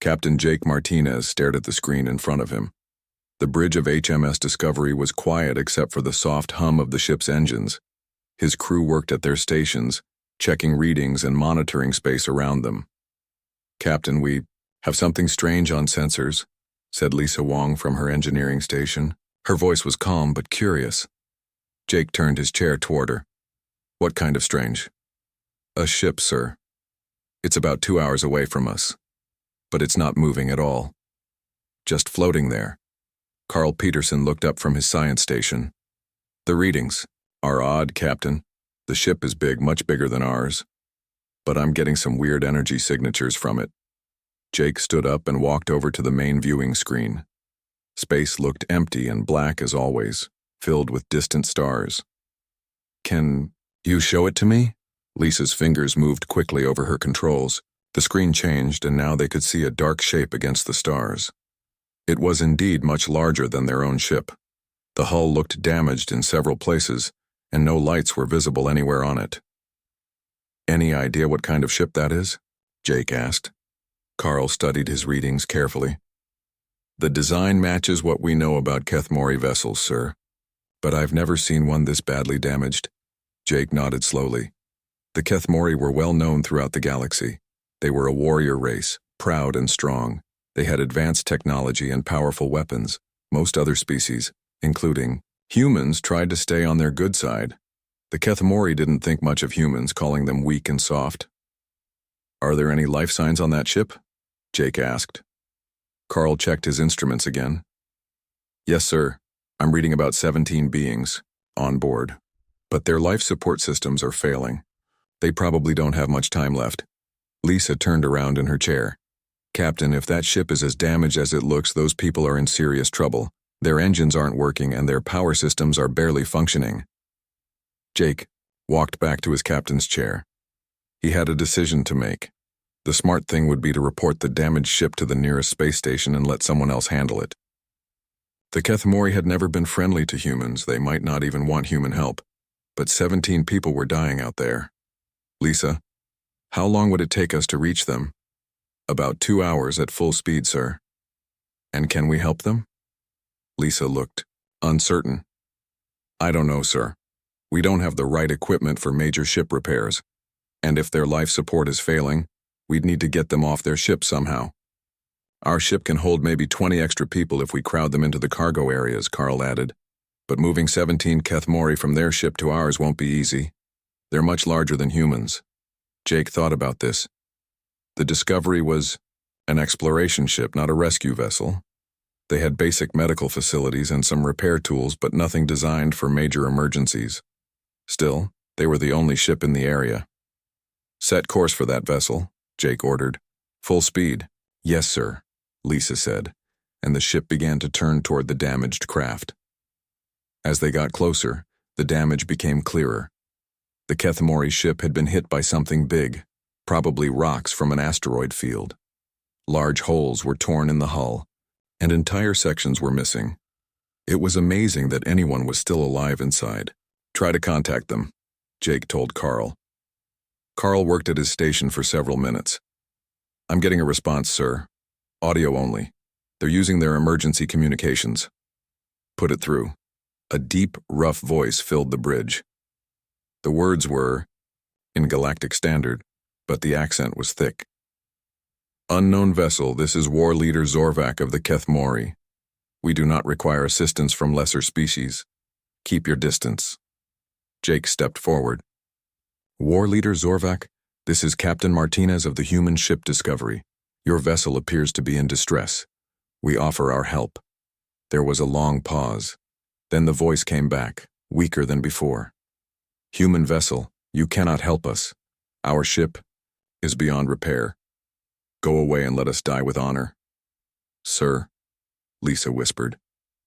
Captain Jake Martinez stared at the screen in front of him. The bridge of HMS Discovery was quiet except for the soft hum of the ship's engines. His crew worked at their stations, checking readings and monitoring space around them. "Captain, we have something strange on sensors," said Lisa Wong from her engineering station. Her voice was calm but curious. Jake turned his chair toward her. "What kind of strange?" "A ship, sir. It's about 2 hours away from us. But it's not moving at all. Just floating there." Carl Peterson looked up from his science station. "The readings are odd, Captain. The ship is big, much bigger than ours. But I'm getting some weird energy signatures from it." Jake stood up and walked over to the main viewing screen. Space looked empty and black as always, filled with distant stars. "Can you show it to me?" Lisa's fingers moved quickly over her controls. The screen changed, and now they could see a dark shape against the stars. It was indeed much larger than their own ship. The hull looked damaged in several places, and no lights were visible anywhere on it. "Any idea what kind of ship that is?" Jake asked. Carl studied his readings carefully. "The design matches what we know about Kethmori vessels, sir. But I've never seen one this badly damaged." Jake nodded slowly. The Kethmori were well known throughout the galaxy. They were a warrior race, proud and strong. They had advanced technology and powerful weapons. Most other species, including humans, tried to stay on their good side. The Kethmori didn't think much of humans, calling them weak and soft. "Are there any life signs on that ship?" Jake asked. Carl checked his instruments again. "Yes, sir. I'm reading about 17 beings on board. But their life support systems are failing. They probably don't have much time left." Lisa turned around in her chair. "Captain, if that ship is as damaged as it looks, those people are in serious trouble. Their engines aren't working and their power systems are barely functioning." Jake walked back to his captain's chair. He had a decision to make. The smart thing would be to report the damaged ship to the nearest space station and let someone else handle it. The Kethmori had never been friendly to humans. They might not even want human help. But 17 people were dying out there. "Lisa, how long would it take us to reach them?" "About 2 hours at full speed, sir." "And can we help them?" Lisa looked uncertain. "I don't know, sir. We don't have the right equipment for major ship repairs. And if their life support is failing, we'd need to get them off their ship somehow. Our ship can hold maybe 20 extra people if we crowd them into the cargo areas," Carl added. "But moving 17 Kethmori from their ship to ours won't be easy. They're much larger than humans." Jake thought about this. The Discovery was an exploration ship, not a rescue vessel. They had basic medical facilities and some repair tools, but nothing designed for major emergencies. Still, they were the only ship in the area. "Set course for that vessel," Jake ordered. "Full speed." "Yes, sir," Lisa said, and the ship began to turn toward the damaged craft. As they got closer, the damage became clearer. The Kethmori ship had been hit by something big, probably rocks from an asteroid field. Large holes were torn in the hull, and entire sections were missing. It was amazing that anyone was still alive inside. "Try to contact them," Jake told Carl. Carl worked at his station for several minutes. "I'm getting a response, sir. Audio only. They're using their emergency communications." "Put it through." A deep, rough voice filled the bridge. The words were in Galactic Standard, but the accent was thick. "Unknown vessel, this is War Leader Zorvac of the Kethmori. We do not require assistance from lesser species. Keep your distance." Jake stepped forward. "War Leader Zorvac, this is Captain Martinez of the human ship Discovery. Your vessel appears to be in distress. We offer our help." There was a long pause. Then the voice came back, weaker than before. "Human vessel, you cannot help us. Our ship is beyond repair. Go away and let us die with honor." "Sir," Lisa whispered,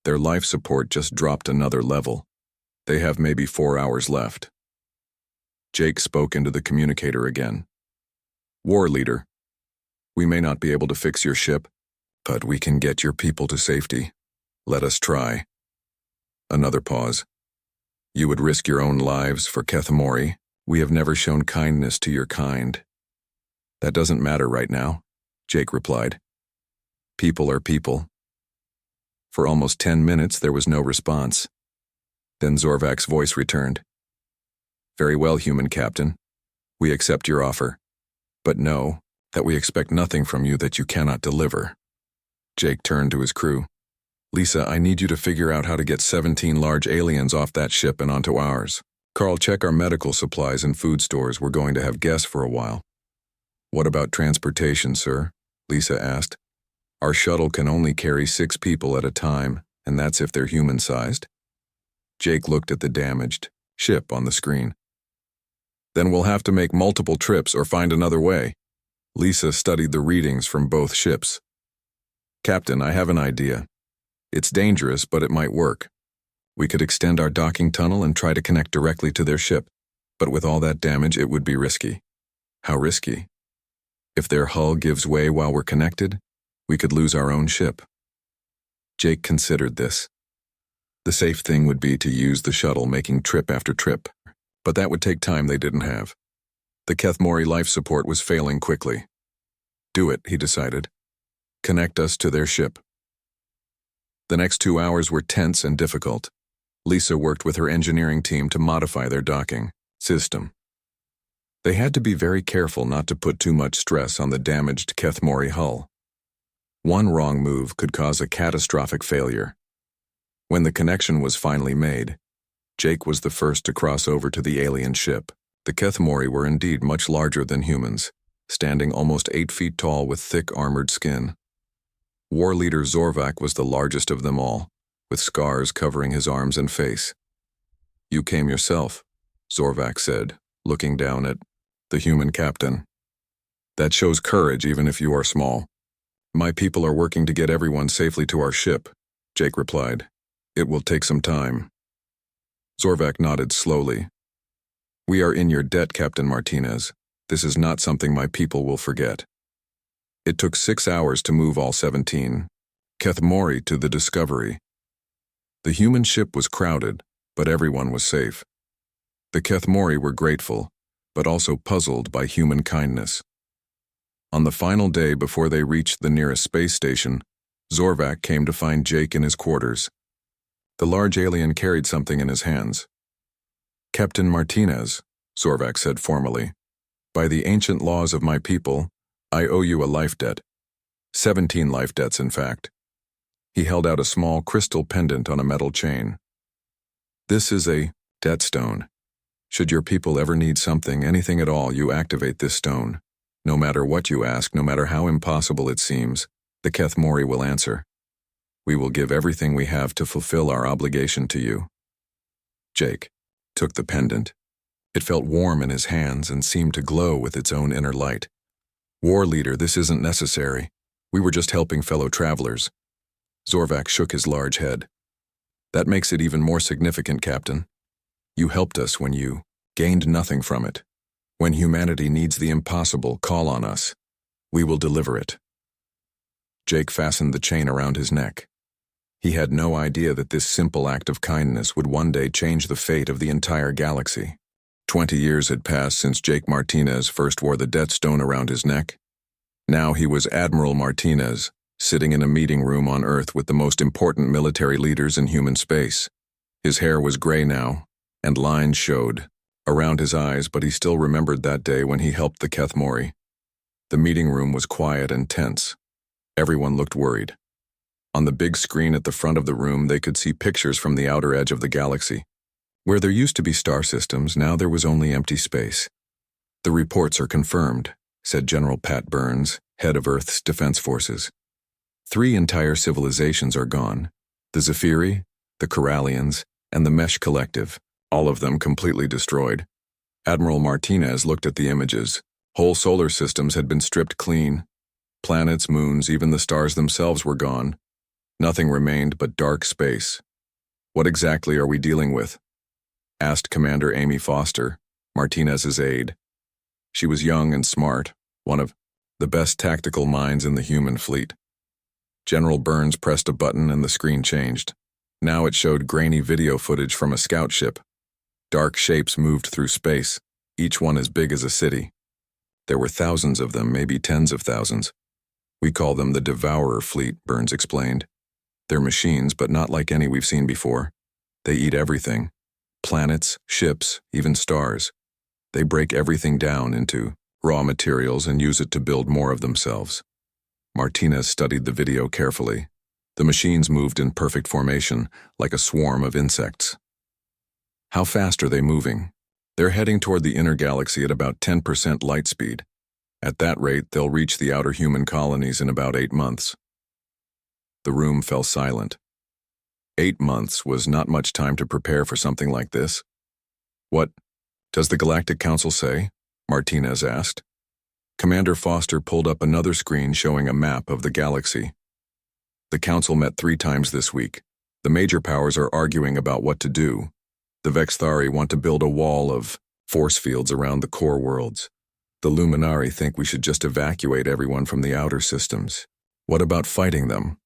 "their life support just dropped another level. They have maybe 4 hours left." Jake spoke into the communicator again. "War Leader, we may not be able to fix your ship, but we can get your people to safety. Let us try." Another pause. "You would risk your own lives for Kethmori. We have never shown kindness to your kind." "That doesn't matter right now," Jake replied. People are people. For almost 10 minutes, there was no response. Then Zorvak's voice returned. Very well, human captain. We accept your offer. But know that we expect nothing from you that you cannot deliver. Jake turned to his crew. Lisa, I need you to figure out how to get 17 large aliens off that ship and onto ours. Carl, check our medical supplies and food stores. We're going to have guests for a while. What about transportation, sir? Lisa asked. Our shuttle can only carry 6 people at a time, and that's if they're human-sized. Jake looked at the damaged ship on the screen. Then we'll have to make multiple trips or find another way. Lisa studied the readings from both ships. Captain, I have an idea. It's dangerous, but it might work. We could extend our docking tunnel and try to connect directly to their ship, but with all that damage, it would be risky. How risky? If their hull gives way while we're connected, we could lose our own ship. Jake considered this. The safe thing would be to use the shuttle, making trip after trip, but that would take time they didn't have. The Kethmori life support was failing quickly. Do it, he decided. Connect us to their ship. The next 2 hours were tense and difficult. Lisa worked with her engineering team to modify their docking system. They had to be very careful not to put too much stress on the damaged Kethmori hull. One wrong move could cause a catastrophic failure. When the connection was finally made, Jake was the first to cross over to the alien ship. The Kethmori were indeed much larger than humans, standing almost 8 feet tall with thick armored skin. War leader Zorvak was the largest of them all, with scars covering his arms and face. You came yourself, Zorvak said, looking down at the human captain. That shows courage even if you are small. My people are working to get everyone safely to our ship, Jake replied. It will take some time. Zorvak nodded slowly. We are in your debt, Captain Martinez. This is not something my people will forget. It took 6 hours to move all 17 Kethmori to the Discovery. The human ship was crowded, but everyone was safe. The Kethmori were grateful, but also puzzled by human kindness. On the final day before they reached the nearest space station, Zorvak came to find Jake in his quarters. The large alien carried something in his hands. Captain Martinez, Zorvak said formally, by the ancient laws of my people, I owe you a life debt. 17 life debts, in fact. He held out a small crystal pendant on a metal chain. This is a debt stone. Should your people ever need something, anything at all, you activate this stone. No matter what you ask, no matter how impossible it seems, the Kethmori will answer. We will give everything we have to fulfill our obligation to you. Jake took the pendant. It felt warm in his hands and seemed to glow with its own inner light. War leader, this isn't necessary. We were just helping fellow travelers. Zorvak shook his large head. That makes it even more significant, Captain. You helped us when you gained nothing from it. When humanity needs the impossible, call on us. We will deliver it. Jake fastened the chain around his neck. He had no idea that this simple act of kindness would one day change the fate of the entire galaxy. 20 years had passed since Jake Martinez first wore the debt stone around his neck. Now he was Admiral Martinez, sitting in a meeting room on Earth with the most important military leaders in human space. His hair was gray now, and lines showed around his eyes, but he still remembered that day when he helped the Kethmori. The meeting room was quiet and tense. Everyone looked worried. On the big screen at the front of the room, they could see pictures from the outer edge of the galaxy. Where there used to be star systems, now there was only empty space. The reports are confirmed, said General Pat Burns, head of Earth's Defense Forces. 3 entire civilizations are gone. The Zephyri, the Corallians, and the Mesh Collective, all of them completely destroyed. Admiral Martinez looked at the images. Whole solar systems had been stripped clean. Planets, moons, even the stars themselves were gone. Nothing remained but dark space. What exactly are we dealing with? Asked Commander Amy Foster, Martinez's aide. She was young and smart, one of the best tactical minds in the human fleet. General Burns pressed a button and the screen changed. Now it showed grainy video footage from a scout ship. Dark shapes moved through space, each one as big as a city. There were thousands of them, maybe tens of thousands. We call them the Devourer Fleet, Burns explained. They're machines, but not like any we've seen before. They eat everything. Planets, ships, even stars. They break everything down into raw materials and use it to build more of themselves. Martinez studied the video carefully. The machines moved in perfect formation, like a swarm of insects. How fast are they moving? They're heading toward the inner galaxy at about 10% light speed. At that rate, they'll reach the outer human colonies in about 8 months. The room fell silent. 8 months was not much time to prepare for something like this. What does the Galactic Council say? Martinez asked. Commander Foster pulled up another screen showing a map of the galaxy. The Council met 3 times this week. The major powers are arguing about what to do. The Vexthari want to build a wall of force fields around the core worlds. The Luminari think we should just evacuate everyone from the outer systems. What about fighting them?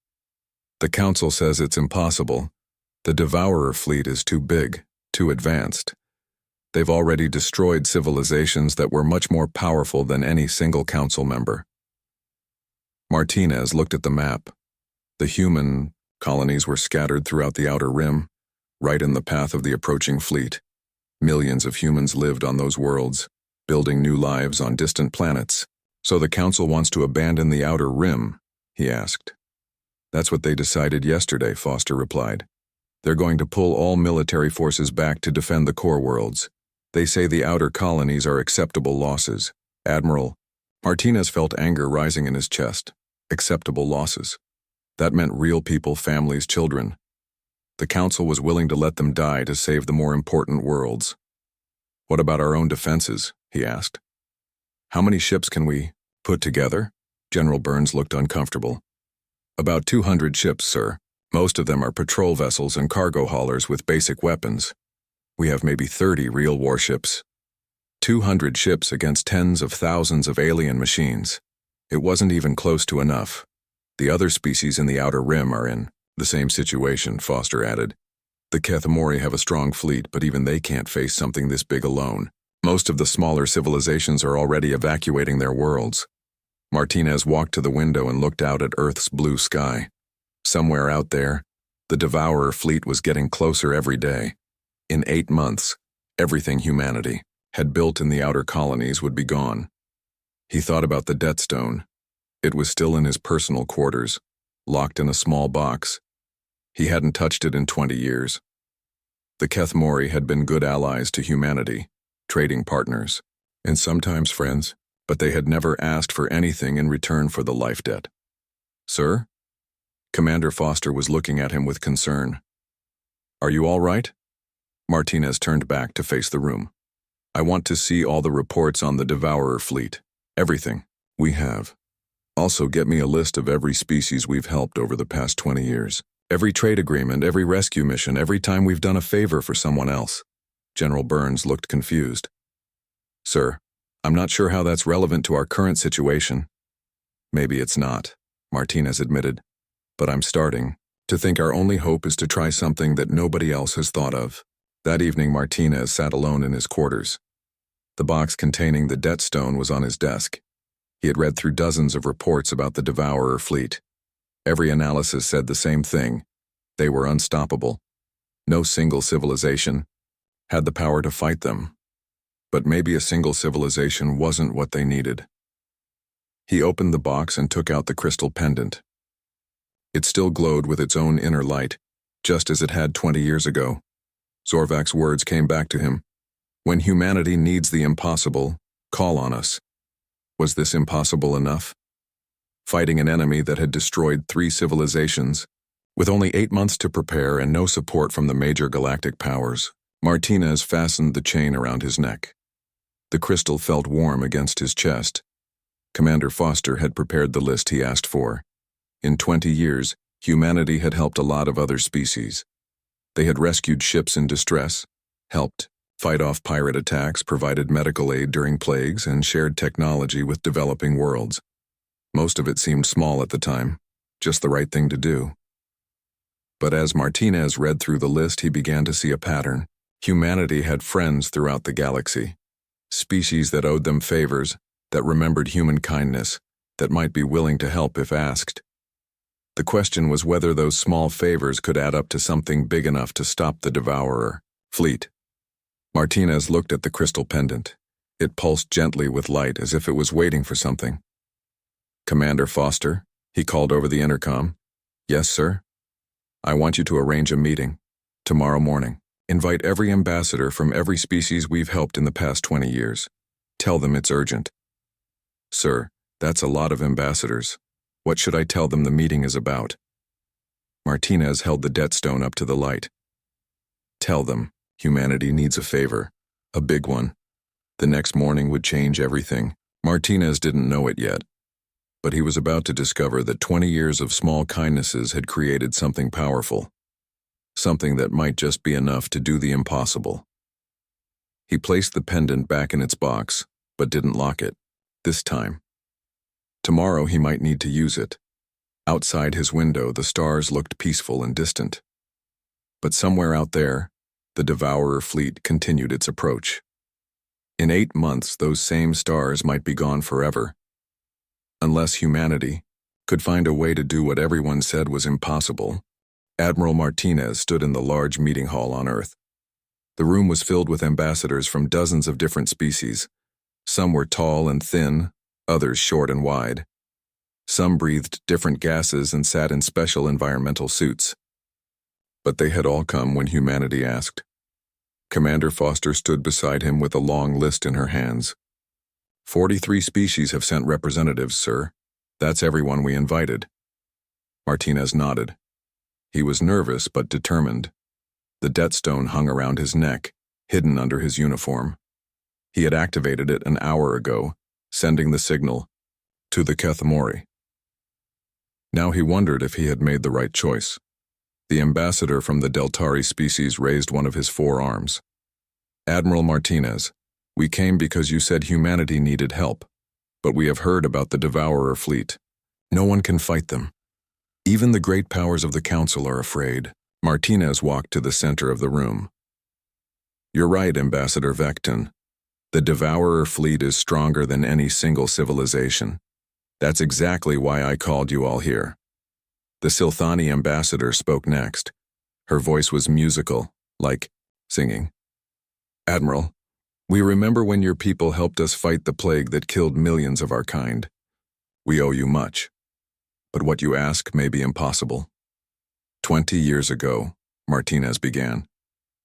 The Council says it's impossible. The Devourer fleet is too big, too advanced. They've already destroyed civilizations that were much more powerful than any single Council member. Martinez looked at the map. The human colonies were scattered throughout the outer rim, right in the path of the approaching fleet. Millions of humans lived on those worlds, building new lives on distant planets. So the Council wants to abandon the outer rim, he asked. That's what they decided yesterday, Foster replied. They're going to pull all military forces back to defend the core worlds. They say the outer colonies are acceptable losses. Admiral, Martinez felt anger rising in his chest. Acceptable losses. That meant real people, families, children. The Council was willing to let them die to save the more important worlds. What about our own defenses? He asked. How many ships can we put together? General Burns looked uncomfortable. About 200 ships, sir. Most of them are patrol vessels and cargo haulers with basic weapons. We have maybe 30 real warships. 200 ships against tens of thousands of alien machines. It wasn't even close to enough. The other species in the outer rim are in the same situation, Foster added. The Kethamori have a strong fleet, but even they can't face something this big alone. Most of the smaller civilizations are already evacuating their worlds. Martinez walked to the window and looked out at Earth's blue sky. Somewhere out there, the Devourer fleet was getting closer every day. In 8 months, everything humanity had built in the outer colonies would be gone. He thought about the Death Stone. It was still in his personal quarters, locked in a small box. He hadn't touched it in 20 years. The Kethamori had been good allies to humanity, trading partners, and sometimes friends, but they had never asked for anything in return for the life debt. Sir? Commander Foster was looking at him with concern. Are you all right? Martinez turned back to face the room. I want to see all the reports on the Devourer fleet. Everything. We have. Also get me a list of every species we've helped over the past 20 years. Every trade agreement, every rescue mission, every time we've done a favor for someone else. General Burns looked confused. Sir, I'm not sure how that's relevant to our current situation. Maybe it's not, Martinez admitted. But I'm starting to think our only hope is to try something that nobody else has thought of. That evening, Martinez sat alone in his quarters. The box containing the Death Stone was on his desk. He had read through dozens of reports about the Devourer fleet. Every analysis said the same thing. They were unstoppable. No single civilization had the power to fight them. But maybe a single civilization wasn't what they needed. He opened the box and took out the crystal pendant. It still glowed with its own inner light, just as it had 20 years ago. Zorvak's words came back to him. When humanity needs the impossible, call on us. Was this impossible enough? Fighting an enemy that had destroyed 3 civilizations, with only 8 months to prepare and no support from the major galactic powers, Martinez fastened the chain around his neck. The crystal felt warm against his chest. Commander Foster had prepared the list he asked for. In 20 years, humanity had helped a lot of other species. They had rescued ships in distress, helped fight off pirate attacks, provided medical aid during plagues, and shared technology with developing worlds. Most of it seemed small at the time, just the right thing to do. But as Martinez read through the list, he began to see a pattern. Humanity had friends throughout the galaxy. Species that owed them favors, that remembered human kindness, that might be willing to help if asked. The question was whether those small favors could add up to something big enough to stop the Devourer fleet. Martinez looked at the crystal pendant. It pulsed gently with light as if it was waiting for something. "Commander Foster," he called over the intercom. "Yes, sir? I want you to arrange a meeting. Tomorrow morning. Invite every ambassador from every species we've helped in the past 20 years. Tell them it's urgent." "Sir, that's a lot of ambassadors. What should I tell them the meeting is about?" Martinez held the debt stone up to the light. "Tell them humanity needs a favor. A big one. The next morning would change everything." Martinez didn't know it yet, but he was about to discover that 20 years of small kindnesses had created something powerful. Something that might just be enough to do the impossible. He placed the pendant back in its box, but didn't lock it, this time. Tomorrow he might need to use it. Outside his window, the stars looked peaceful and distant. But somewhere out there, the Devourer fleet continued its approach. In 8 months, those same stars might be gone forever. Unless humanity could find a way to do what everyone said was impossible. Admiral Martinez stood in the large meeting hall on Earth. The room was filled with ambassadors from dozens of different species. Some were tall and thin, others short and wide. Some breathed different gases and sat in special environmental suits. But they had all come when humanity asked. Commander Foster stood beside him with a long list in her hands. 43 species have sent representatives, sir. That's everyone we invited." Martinez nodded. He was nervous but determined. The debt stone hung around his neck, hidden under his uniform. He had activated it an hour ago, sending the signal to the Kethmori. Now he wondered if he had made the right choice. The ambassador from the Deltari species raised one of his 4 arms. "Admiral Martinez, we came because you said humanity needed help, but we have heard about the Devourer fleet. No one can fight them. Even the great powers of the Council are afraid." Martinez walked to the center of the room. "You're right, Ambassador Vecton. The Devourer fleet is stronger than any single civilization. That's exactly why I called you all here." The Silthani ambassador spoke next. Her voice was musical, like singing. "Admiral, we remember when your people helped us fight the plague that killed millions of our kind. We owe you much. But what you ask may be impossible. 20 years ago," Martinez began,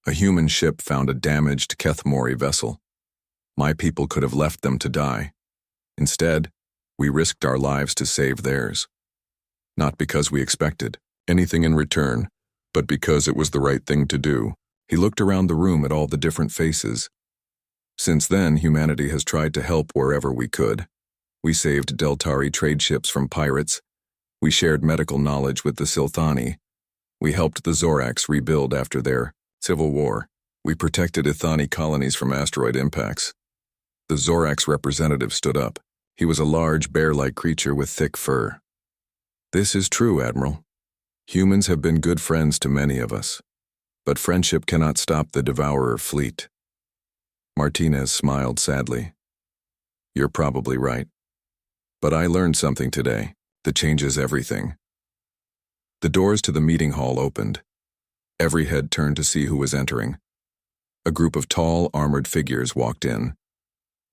"a human ship found a damaged Kethmori vessel. My people could have left them to die. Instead, we risked our lives to save theirs. Not because we expected anything in return, but because it was the right thing to do." He looked around the room at all the different faces. "Since then, humanity has tried to help wherever we could. We saved Deltari trade ships from pirates. We shared medical knowledge with the Silthani. We helped the Zorax rebuild after their civil war. We protected Ithani colonies from asteroid impacts." The Zorax representative stood up. He was a large, bear-like creature with thick fur. "This is true, Admiral. Humans have been good friends to many of us. But friendship cannot stop the Devourer fleet." Martinez smiled sadly. "You're probably right. But I learned something today that changes everything." The doors to the meeting hall opened. Every head turned to see who was entering. A group of tall, armored figures walked in.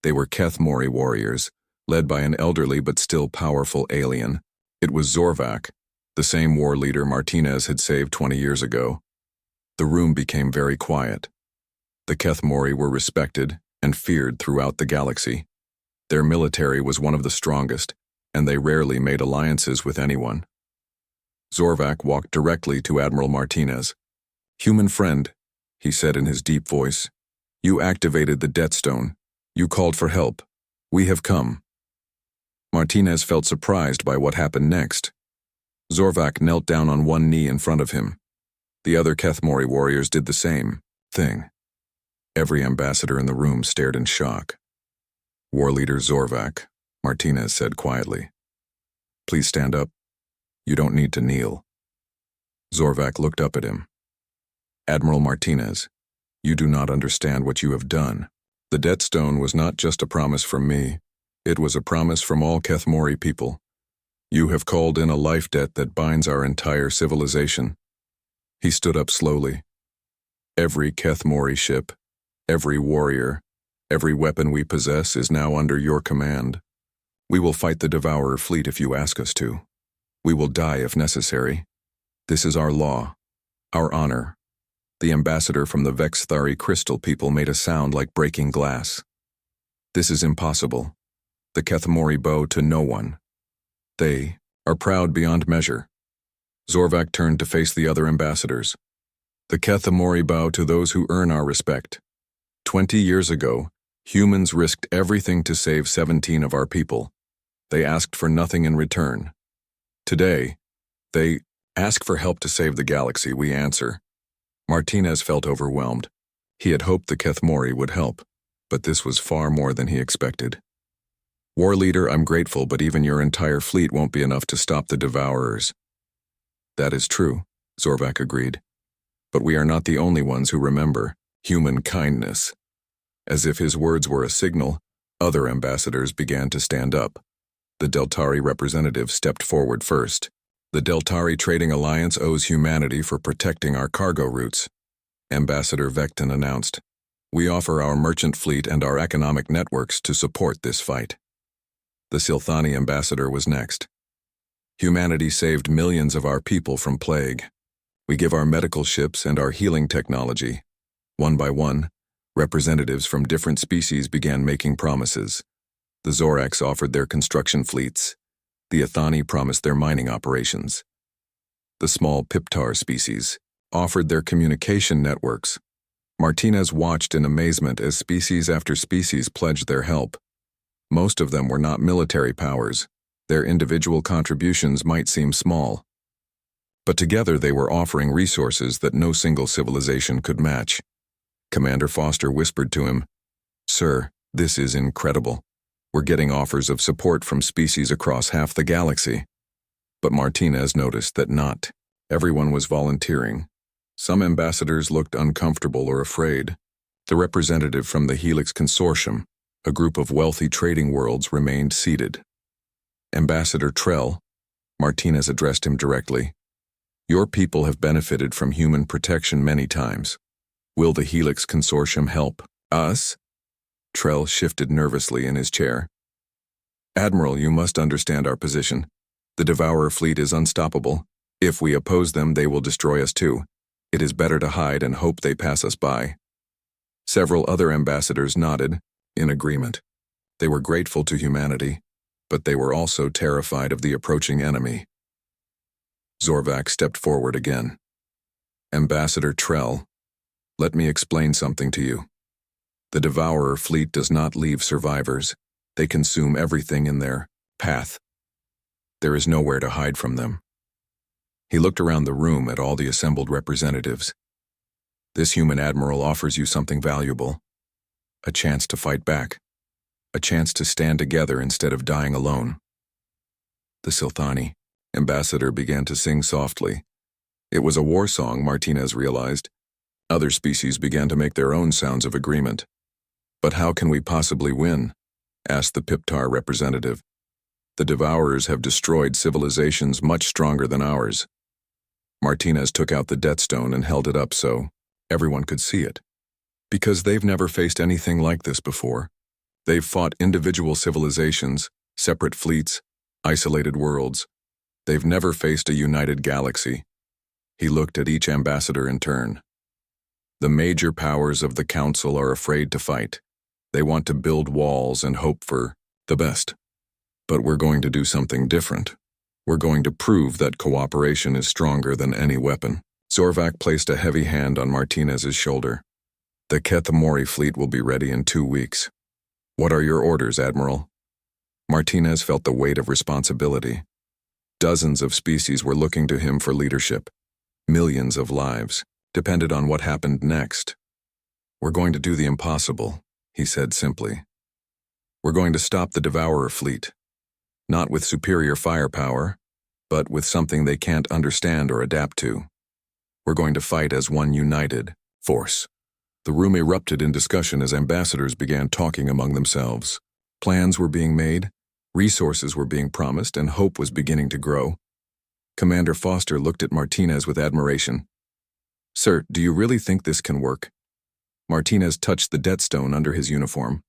They were Kethmori warriors, led by an elderly but still powerful alien. It was Zorvak, the same war leader Martinez had saved 20 years ago. The room became very quiet. The Kethmori were respected and feared throughout the galaxy. Their military was one of the strongest, and they rarely made alliances with anyone. Zorvak walked directly to Admiral Martinez. "Human friend," he said in his deep voice, "you activated the debt stone. You called for help. We have come." Martinez felt surprised by what happened next. Zorvak knelt down on one knee in front of him. The other Kethmori warriors did the same thing. Every ambassador in the room stared in shock. "War leader Zorvak," Martinez said quietly. "Please stand up. You don't need to kneel." Zorvak looked up at him. "Admiral Martinez, you do not understand what you have done. The debt stone was not just a promise from me. It was a promise from all Kethmori people. You have called in a life debt that binds our entire civilization. He stood up slowly. Every Kethmori ship, every warrior, every weapon we possess is now under your command. We will fight the Devourer fleet if you ask us to. We will die if necessary. This is our law, our honor. The ambassador from the Vexthari crystal people made a sound like breaking glass. This is impossible. The Kethmori bow to no one. They are proud beyond measure. Zorvak turned to face the other ambassadors. The Kethmori bow to those who earn our respect. 20 years ago, humans risked everything to save 17 of our people. They asked for nothing in return. Today, they ask for help to save the galaxy, we answer. Martinez felt overwhelmed. He had hoped the Kethmori would help, but this was far more than he expected. War leader, I'm grateful, but even your entire fleet won't be enough to stop the Devourers. That is true, Zorvak agreed. But we are not the only ones who remember human kindness. As if his words were a signal, other ambassadors began to stand up. The Deltari representative stepped forward first. The Deltari Trading Alliance owes humanity for protecting our cargo routes. Ambassador Vecton announced. We offer our merchant fleet and our economic networks to support this fight. The Silthani ambassador was next. Humanity saved millions of our people from plague. We give our medical ships and our healing technology. One by one, representatives from different species began making promises. The Zorax offered their construction fleets. The Athani promised their mining operations. The small Piptar species offered their communication networks. Martinez watched in amazement as species after species pledged their help. Most of them were not military powers. Their individual contributions might seem small. But together they were offering resources that no single civilization could match. Commander Foster whispered to him, Sir, this is incredible. We're getting offers of support from species across half the galaxy. But Martinez noticed that not everyone was volunteering. Some ambassadors looked uncomfortable or afraid. The representative from the Helix Consortium, a group of wealthy trading worlds, remained seated. Ambassador Trell, Martinez addressed him directly. Your people have benefited from human protection many times. Will the Helix Consortium help us? Trell shifted nervously in his chair. Admiral, you must understand our position. The Devourer fleet is unstoppable. If we oppose them, they will destroy us too. It is better to hide and hope they pass us by. Several other ambassadors nodded, in agreement. They were grateful to humanity, but they were also terrified of the approaching enemy. Zorvak stepped forward again. Ambassador Trell, let me explain something to you. The Devourer fleet does not leave survivors. They consume everything in their path. There is nowhere to hide from them. He looked around the room at all the assembled representatives. This human admiral offers you something valuable. A chance to fight back. A chance to stand together instead of dying alone. The Silthani ambassador began to sing softly. It was a war song, Martinez realized. Other species began to make their own sounds of agreement. But how can we possibly win? Asked the Piptar representative. The Devourers have destroyed civilizations much stronger than ours. Martinez took out the Death Stone and held it up so everyone could see it. Because they've never faced anything like this before. They've fought individual civilizations, separate fleets, isolated worlds. They've never faced a united galaxy. He looked at each ambassador in turn. The major powers of the Council are afraid to fight. They want to build walls and hope for the best. But we're going to do something different. We're going to prove that cooperation is stronger than any weapon. Zorvak placed a heavy hand on Martinez's shoulder. The Kethmori fleet will be ready in 2 weeks. What are your orders, Admiral? Martinez felt the weight of responsibility. Dozens of species were looking to him for leadership. Millions of lives depended on what happened next. We're going to do the impossible, he said simply. We're going to stop the Devourer fleet. Not with superior firepower, but with something they can't understand or adapt to. We're going to fight as one united force. The room erupted in discussion as ambassadors began talking among themselves. Plans were being made, resources were being promised, and hope was beginning to grow. Commander Foster looked at Martinez with admiration. "Sir, do you really think this can work?" Martinez touched the debt stone under his uniform.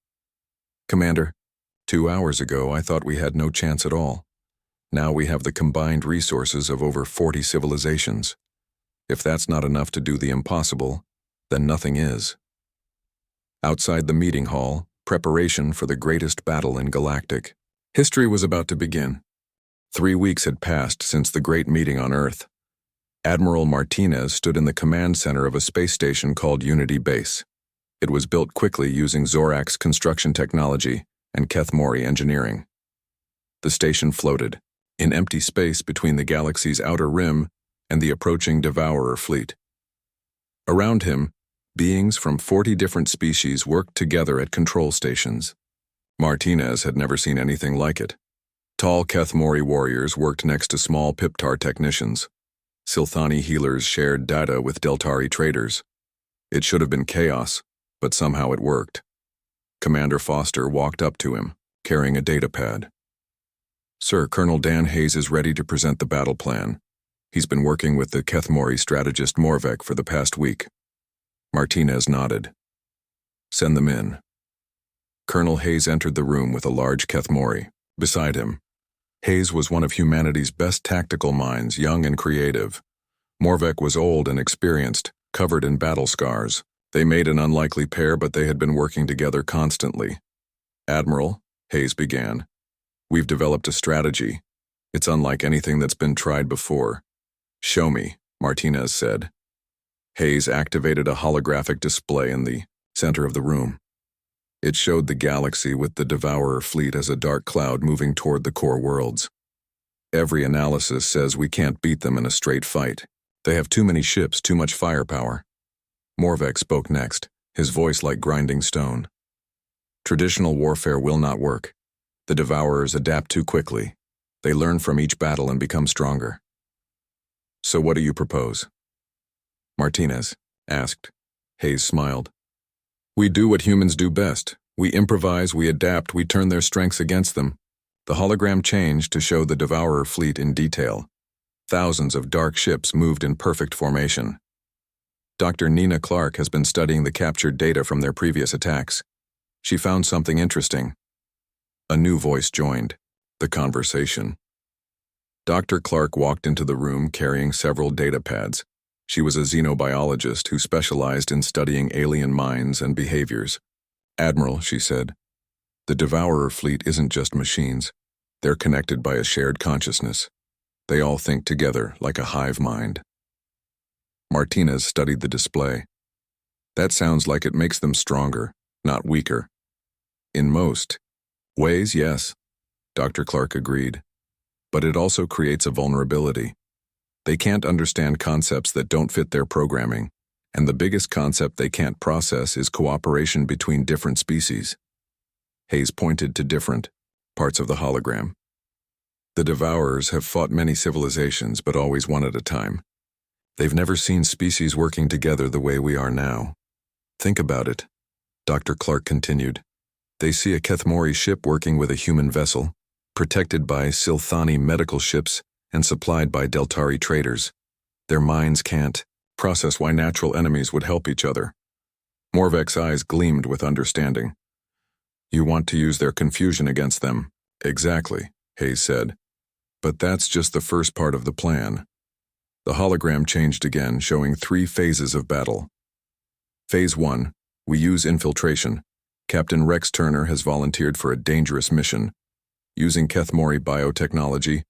"Commander, 2 hours ago I thought we had no chance at all. Now we have the combined resources of over 40 civilizations. If that's not enough to do the impossible, then nothing is." Outside the meeting hall, preparation for the greatest battle in Galactic history was about to begin. 3 weeks had passed since the great meeting on Earth. Admiral Martinez stood in the command center of a space station called Unity Base. It was built quickly using Zorak's construction technology and Kethmori engineering. The station floated, in empty space between the galaxy's outer rim and the approaching Devourer fleet. Around him, beings from 40 different species worked together at control stations. Martinez had never seen anything like it. Tall Kethmori warriors worked next to small Piptar technicians. Silthani healers shared data with Deltari traders. It should have been chaos, but somehow it worked. Commander Foster walked up to him, carrying a data pad. "Sir, Colonel Dan Hayes is ready to present the battle plan. He's been working with the Kethmori strategist Morvek for the past week." Martinez nodded. "Send them in." Colonel Hayes entered the room with a large Kethmori. Beside him, Hayes was one of humanity's best tactical minds, young and creative. Morvek was old and experienced, covered in battle scars. They made an unlikely pair, but they had been working together constantly. "Admiral," Hayes began, "we've developed a strategy. It's unlike anything that's been tried before." "Show me," Martinez said. Hayes activated a holographic display in the center of the room. It showed the galaxy with the Devourer fleet as a dark cloud moving toward the core worlds. "Every analysis says we can't beat them in a straight fight. They have too many ships, too much firepower." Morvek spoke next, his voice like grinding stone. "Traditional warfare will not work. The Devourers adapt too quickly. They learn from each battle and become stronger." "So what do you propose?" Martinez asked. Hayes smiled. "We do what humans do best. We improvise, we adapt, we turn their strengths against them." The hologram changed to show the Devourer fleet in detail. Thousands of dark ships moved in perfect formation. Dr. Nina Clark has been studying the captured data from their previous attacks. She found something interesting. A new voice joined the conversation. Dr. Clark walked into the room carrying several data pads. She was a xenobiologist who specialized in studying alien minds and behaviors. "Admiral," she said, "the Devourer fleet isn't just machines. They're connected by a shared consciousness. They all think together like a hive mind." Martinez studied the display. "That sounds like it makes them stronger, not weaker." "In most ways, yes," Dr. Clark agreed. "But it also creates a vulnerability. They can't understand concepts that don't fit their programming, and the biggest concept they can't process is cooperation between different species." Hayes pointed to different parts of the hologram. "The Devourers have fought many civilizations, but always one at a time. They've never seen species working together the way we are now. Think about it," Dr. Clark continued. "They see a Kethmori ship working with a human vessel, protected by Silthani medical ships and supplied by Deltari traders. Their minds can't process why natural enemies would help each other." Morvek's eyes gleamed with understanding. "You want to use their confusion against them." "Exactly," Hayes said. "But that's just the first part of the plan." The hologram changed again, showing 3 phases of battle. Phase 1, we use infiltration. Captain Rex Turner has volunteered for a dangerous mission. Using Kethmori biotechnology,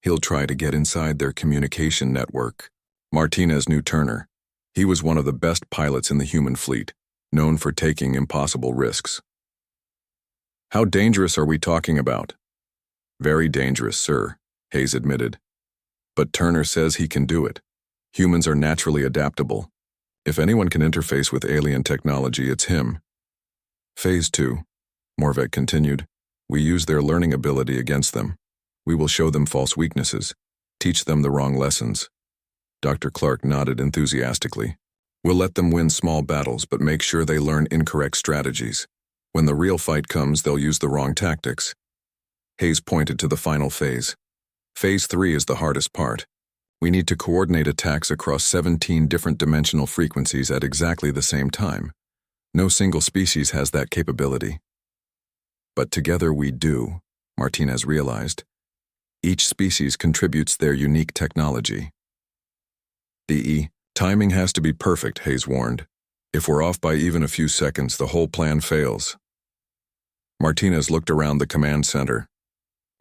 he'll try to get inside their communication network. Martinez knew Turner. He was one of the best pilots in the human fleet, known for taking impossible risks. "How dangerous are we talking about?" "Very dangerous, sir," Hayes admitted. "But Turner says he can do it. Humans are naturally adaptable. If anyone can interface with alien technology, it's him." Phase 2, Morvek continued, "we use their learning ability against them. We will show them false weaknesses, teach them the wrong lessons." Dr. Clark nodded enthusiastically. "We'll let them win small battles, but make sure they learn incorrect strategies. When the real fight comes, they'll use the wrong tactics. Hayes pointed to the final phase. Phase 3 is the hardest part. We need to coordinate attacks across 17 different dimensional frequencies at exactly the same time. No single species has that capability. But together we do, Martinez realized. Each species contributes their unique technology. The timing has to be perfect, Hayes warned. If we're off by even a few seconds, the whole plan fails. Martinez looked around the command center.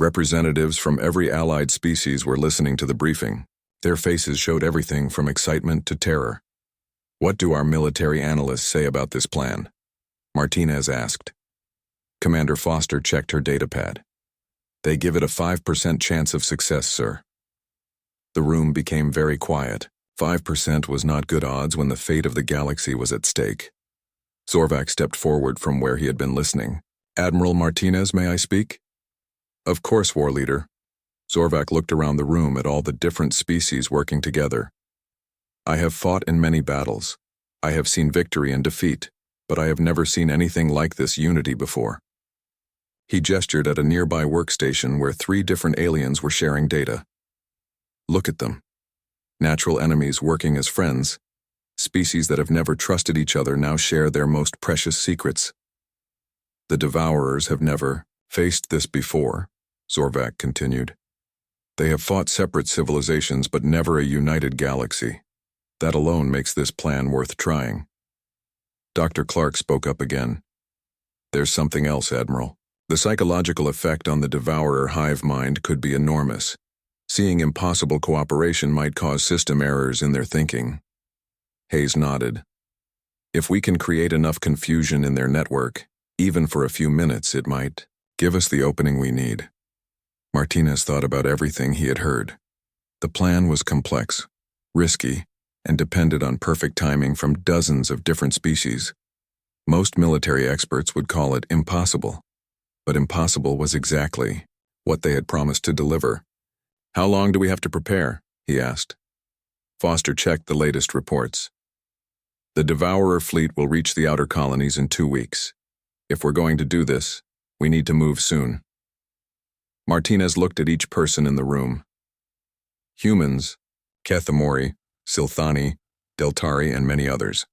Representatives from every allied species were listening to the briefing. Their faces showed everything from excitement to terror. What do our military analysts say about this plan? Martinez asked. Commander Foster checked her datapad. They give it a 5% chance of success, sir. The room became very quiet. 5% was not good odds when the fate of the galaxy was at stake. Zorvac stepped forward from where he had been listening. Admiral Martinez, may I speak? Of course, War Leader. Zorvac looked around the room at all the different species working together. I have fought in many battles. I have seen victory and defeat, but I have never seen anything like this unity before. He gestured at a nearby workstation where 3 different aliens were sharing data. Look at them. Natural enemies working as friends. Species that have never trusted each other now share their most precious secrets. The Devourers have never faced this before, Zorvac continued. They have fought separate civilizations but never a united galaxy. That alone makes this plan worth trying. Dr. Clark spoke up again. There's something else, Admiral. The psychological effect on the Devourer hive mind could be enormous. Seeing impossible cooperation might cause system errors in their thinking. Hayes nodded. If we can create enough confusion in their network, even for a few minutes, it might give us the opening we need. Martinez thought about everything he had heard. The plan was complex, risky, and depended on perfect timing from dozens of different species. Most military experts would call it impossible. But impossible was exactly what they had promised to deliver. How long do we have to prepare? He asked. Foster checked the latest reports. The Devourer fleet will reach the outer colonies in 2 weeks. If we're going to do this, we need to move soon. Martinez looked at each person in the room. Humans, Kethamori, Silthani, Deltari, and many others.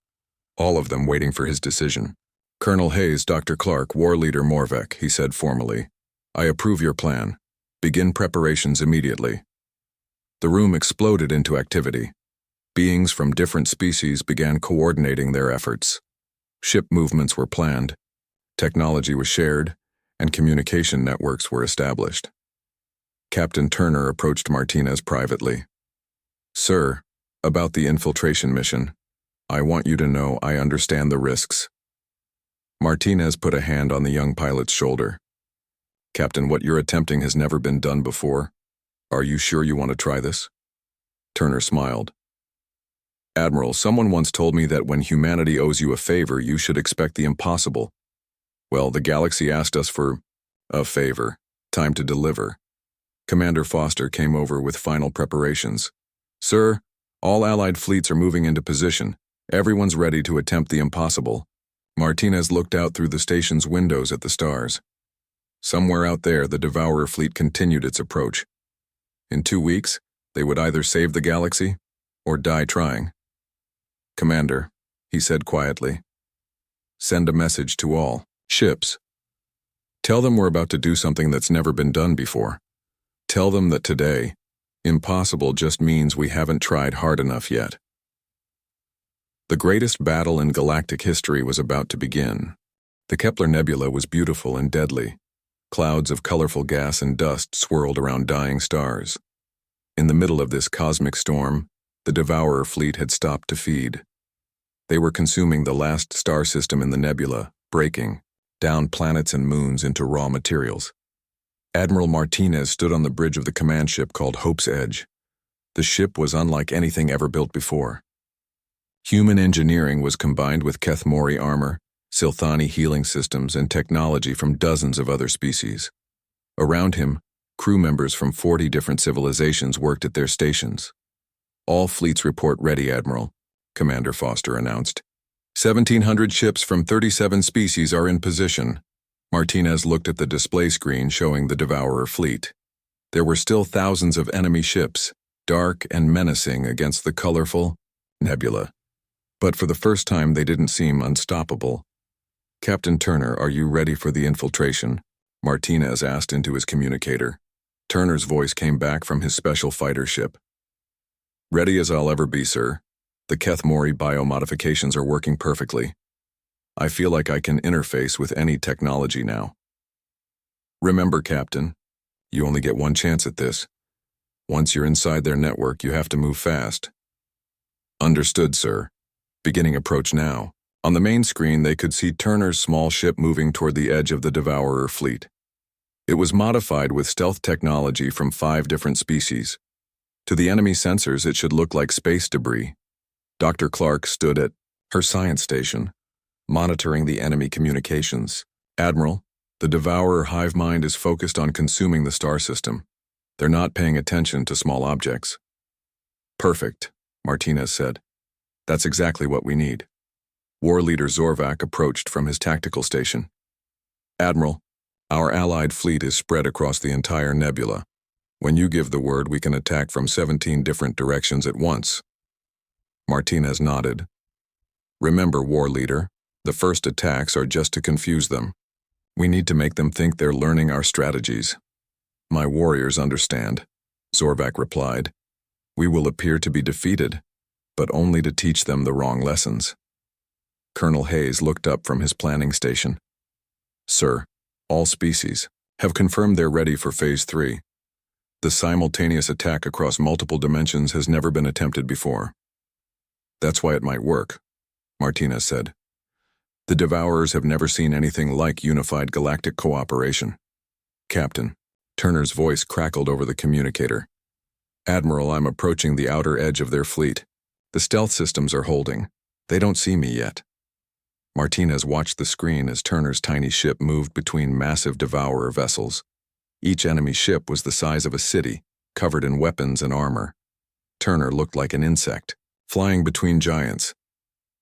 All of them waiting for his decision. Colonel Hayes, Dr. Clark, War Leader Morvek, he said formally. I approve your plan. Begin preparations immediately. The room exploded into activity. Beings from different species began coordinating their efforts. Ship movements were planned, technology was shared, and communication networks were established. Captain Turner approached Martinez privately. Sir, about the infiltration mission, I want you to know I understand the risks. Martinez put a hand on the young pilot's shoulder. Captain, what you're attempting has never been done before. Are you sure you want to try this? Turner smiled. Admiral, someone once told me that when humanity owes you a favor, you should expect the impossible. Well, the galaxy asked us for a favor. Time to deliver. Commander Foster came over with final preparations. Sir, all Allied fleets are moving into position. Everyone's ready to attempt the impossible. Martinez looked out through the station's windows at the stars. Somewhere out there, the Devourer fleet continued its approach. In 2 weeks, they would either save the galaxy or die trying. Commander, he said quietly, send a message to all ships. Tell them we're about to do something that's never been done before. Tell them that today, impossible just means we haven't tried hard enough yet. The greatest battle in galactic history was about to begin. The Kepler Nebula was beautiful and deadly. Clouds of colorful gas and dust swirled around dying stars. In the middle of this cosmic storm, the Devourer fleet had stopped to feed. They were consuming the last star system in the nebula, breaking down planets and moons into raw materials. Admiral Martinez stood on the bridge of the command ship called Hope's Edge. The ship was unlike anything ever built before. Human engineering was combined with Kethmori armor, Silthani healing systems, and technology from dozens of other species. Around him, crew members from 40 different civilizations worked at their stations. All fleets report ready, Admiral, Commander Foster announced. 1,700 ships from 37 species are in position. Martinez looked at the display screen showing the Devourer fleet. There were still thousands of enemy ships, dark and menacing against the colorful nebula. But for the first time, they didn't seem unstoppable. "Captain Turner, are you ready for the infiltration?" Martinez asked into his communicator. Turner's voice came back from his special fighter ship. "Ready as I'll ever be, sir. The Keth-Mori biomodifications are working perfectly. I feel like I can interface with any technology now." "Remember, Captain, you only get one chance at this. Once you're inside their network, you have to move fast." "Understood, sir. Beginning approach now." On the main screen, they could see Turner's small ship moving toward the edge of the Devourer fleet. It was modified with stealth technology from 5 different species. To the enemy sensors, it should look like space debris. Dr. Clark stood at her science station, monitoring the enemy communications. "Admiral, the Devourer hive mind is focused on consuming the star system. They're not paying attention to small objects." "Perfect," Martinez said. "That's exactly what we need." War Leader Zorvac approached from his tactical station. "Admiral, our allied fleet is spread across the entire nebula. When you give the word, we can attack from 17 different directions at once." Martinez nodded. "Remember, War Leader, the first attacks are just to confuse them. We need to make them think they're learning our strategies." "My warriors understand," Zorvac replied. "We will appear to be defeated, but only to teach them the wrong lessons." Colonel Hayes looked up from his planning station. "Sir, all species have confirmed they're ready for Phase 3. The simultaneous attack across multiple dimensions has never been attempted before." "That's why it might work," Martinez said. "The Devourers have never seen anything like unified galactic cooperation." "Captain," Turner's voice crackled over the communicator. "Admiral, I'm approaching the outer edge of their fleet. The stealth systems are holding. They don't see me yet." Martinez watched the screen as Turner's tiny ship moved between massive Devourer vessels. Each enemy ship was the size of a city, covered in weapons and armor. Turner looked like an insect, flying between giants.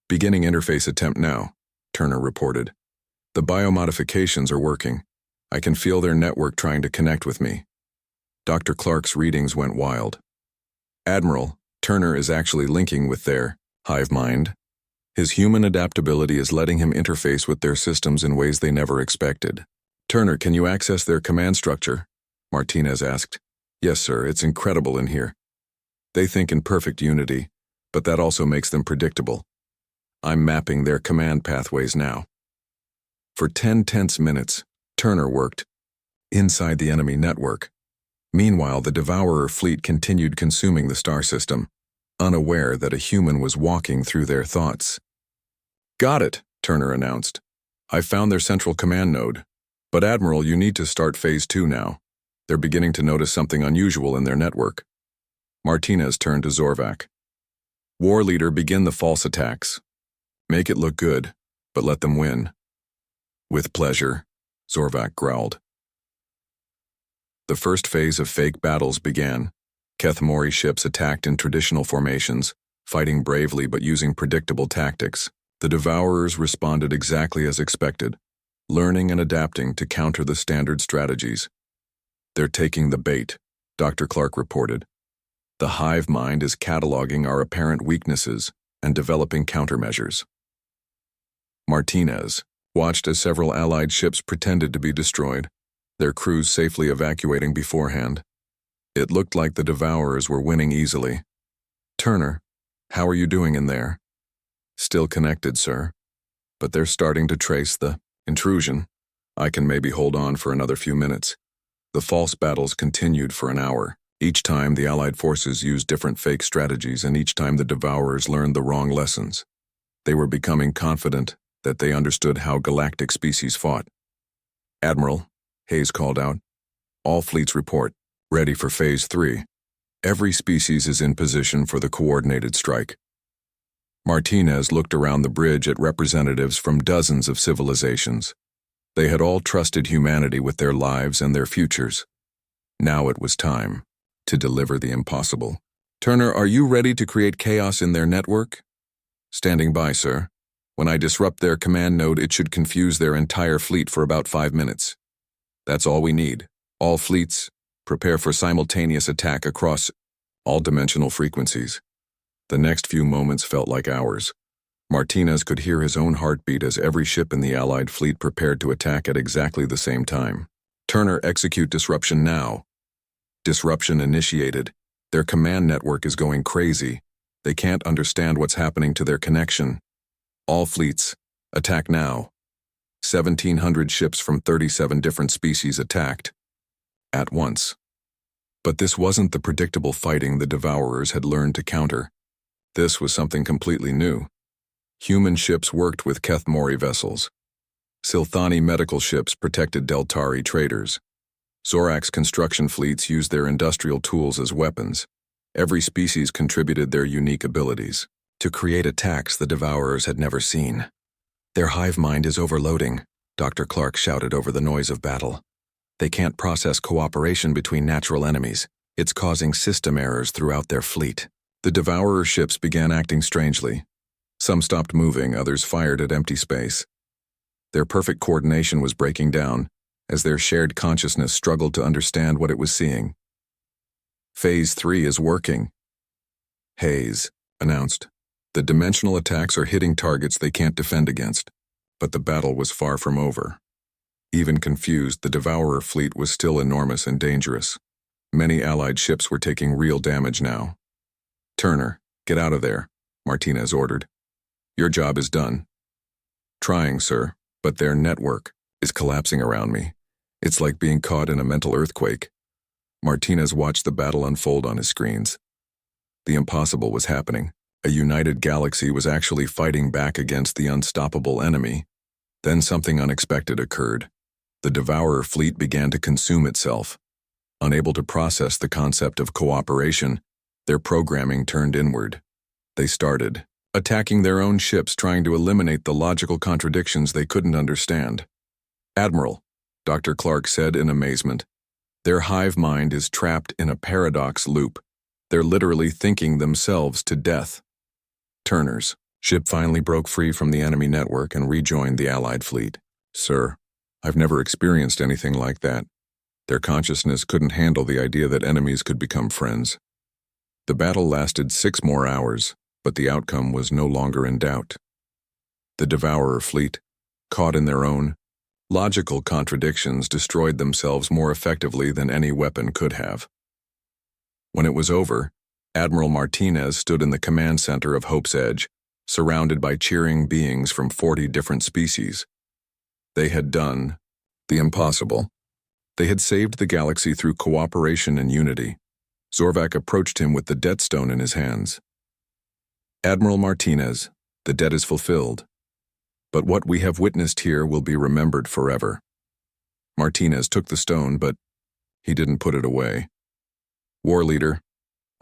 "Beginning interface attempt now," Turner reported. "The biomodifications are working. I can feel their network trying to connect with me." Dr. Clark's readings went wild. "Admiral, Turner is actually linking with their hive mind. His human adaptability is letting him interface with their systems in ways they never expected." "Turner, can you access their command structure?" Martinez asked. "Yes, sir, it's incredible in here. They think in perfect unity, but that also makes them predictable. I'm mapping their command pathways now." For 10 tense minutes, Turner worked inside the enemy network. Meanwhile, the Devourer fleet continued consuming the star system, unaware that a human was walking through their thoughts. "Got it," Turner announced. "I found their central command node. But Admiral, you need to start Phase 2 now. They're beginning to notice something unusual in their network." Martinez turned to Zorvac. "War Leader, begin the false attacks. Make it look good, but let them win." "With pleasure," Zorvac growled. The first phase of fake battles began. Keth-Mori ships attacked in traditional formations, fighting bravely but using predictable tactics. The Devourers responded exactly as expected, learning and adapting to counter the standard strategies. "They're taking the bait," Dr. Clark reported. "The hive mind is cataloging our apparent weaknesses and developing countermeasures." Martinez watched as several Allied ships pretended to be destroyed, their crews safely evacuating beforehand. It looked like the Devourers were winning easily. "Turner, how are you doing in there?" "Still connected, sir. But they're starting to trace the intrusion. I can maybe hold on for another few minutes." The false battles continued for an hour. Each time the Allied forces used different fake strategies, and each time the Devourers learned the wrong lessons. They were becoming confident that they understood how galactic species fought. "Admiral," Hayes called out, "all fleets report. Ready for Phase 3. Every species is in position for the coordinated strike." Martinez looked around the bridge at representatives from dozens of civilizations. They had all trusted humanity with their lives and their futures. Now it was time to deliver the impossible. "Turner, are you ready to create chaos in their network?" "Standing by, sir. When I disrupt their command node, it should confuse their entire fleet for about 5 minutes. That's all we need. All fleets, prepare for simultaneous attack across all dimensional frequencies. The next few moments felt like hours. Martinez could hear his own heartbeat as every ship in the Allied fleet prepared to attack at exactly the same time. Turner, execute disruption now. Disruption initiated. Their command network is going crazy. They can't understand what's happening to their connection. All fleets, attack now. 1,700 ships from 37 different species attacked. At once. But this wasn't the predictable fighting the Devourers had learned to counter. This was something completely new. Human ships worked with Kethmori vessels. Silthani medical ships protected Deltari traders. Zorax construction fleets used their industrial tools as weapons. Every species contributed their unique abilities to create attacks the Devourers had never seen. Their hive mind is overloading, Dr. Clark shouted over the noise of battle. They can't process cooperation between natural enemies. It's causing system errors throughout their fleet. The Devourer ships began acting strangely. Some stopped moving, others fired at empty space. Their perfect coordination was breaking down, as their shared consciousness struggled to understand what it was seeing. Phase 3 is working. Hayes announced. The dimensional attacks are hitting targets they can't defend against, but the battle was far from over. Even confused, the Devourer fleet was still enormous and dangerous. Many Allied ships were taking real damage now. Turner, get out of there, Martinez ordered. Your job is done. Trying, sir, but their network is collapsing around me. It's like being caught in a mental earthquake. Martinez watched the battle unfold on his screens. The impossible was happening. A united galaxy was actually fighting back against the unstoppable enemy. Then something unexpected occurred. The Devourer fleet began to consume itself. Unable to process the concept of cooperation, their programming turned inward. They started attacking their own ships, trying to eliminate the logical contradictions they couldn't understand. Admiral, Dr. Clark said in amazement, their hive mind is trapped in a paradox loop. They're literally thinking themselves to death. Turner's ship finally broke free from the enemy network and rejoined the Allied fleet. Sir, I've never experienced anything like that. Their consciousness couldn't handle the idea that enemies could become friends. The battle lasted 6 more hours, but the outcome was no longer in doubt. The Devourer fleet, caught in their own logical contradictions, destroyed themselves more effectively than any weapon could have. When it was over, Admiral Martinez stood in the command center of Hope's Edge, surrounded by cheering beings from 40 different species. They had done the impossible. They had saved the galaxy through cooperation and unity. Zorvac approached him with the debt stone in his hands. Admiral Martinez, the debt is fulfilled. But what we have witnessed here will be remembered forever. Martinez took the stone, but he didn't put it away. War leader,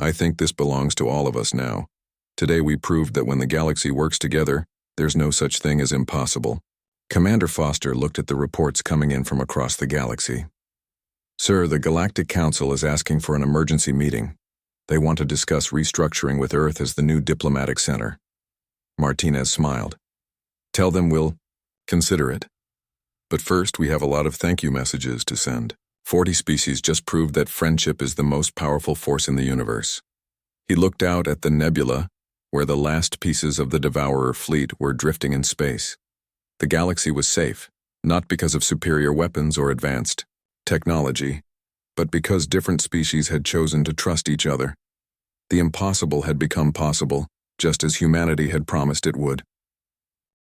I think this belongs to all of us now. Today we proved that when the galaxy works together, there's no such thing as impossible. Commander Foster looked at the reports coming in from across the galaxy. Sir, the Galactic Council is asking for an emergency meeting. They want to discuss restructuring with Earth as the new diplomatic center. Martinez smiled. Tell them we'll consider it. But first, we have a lot of thank you messages to send. 40 species just proved that friendship is the most powerful force in the universe. He looked out at the nebula, where the last pieces of the Devourer fleet were drifting in space. The galaxy was safe, not because of superior weapons or advanced technology, but because different species had chosen to trust each other. The impossible had become possible, just as humanity had promised it would.